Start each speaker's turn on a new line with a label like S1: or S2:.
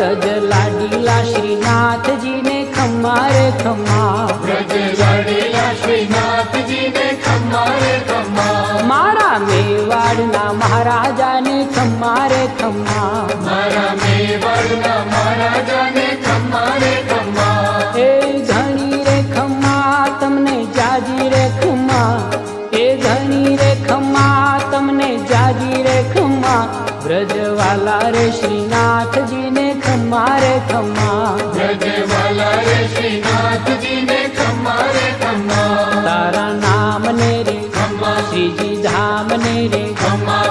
S1: ब्रज लाडीला श्रीनाथ जी ने खम्मा रे खम्मा,
S2: ब्रज लाडीला श्रीनाथ जी ने खम्मा रे खम्मा,
S1: मारा मेवाड़ना महाराजा ने खम्मा रे खम्मा,
S2: मारा मेवाड़ना महाराजा ने खम्मा रे खम्मा,
S1: ए घणी रे खम्मा तमने जाजी रे खम्मा, ए घणी रे खम्मा तमने जाजी रे खम्मा, ब्रजवाला रे श्रीनाथ जी ने खम्मा रे खम्मा,
S2: ब्रजवाला रे श्रीनाथ जी ने खम्मा रे खम्मा,
S1: तारा नाम ने रे
S2: खम्मा,
S1: श्रीजी धाम ने रे
S2: खम्मा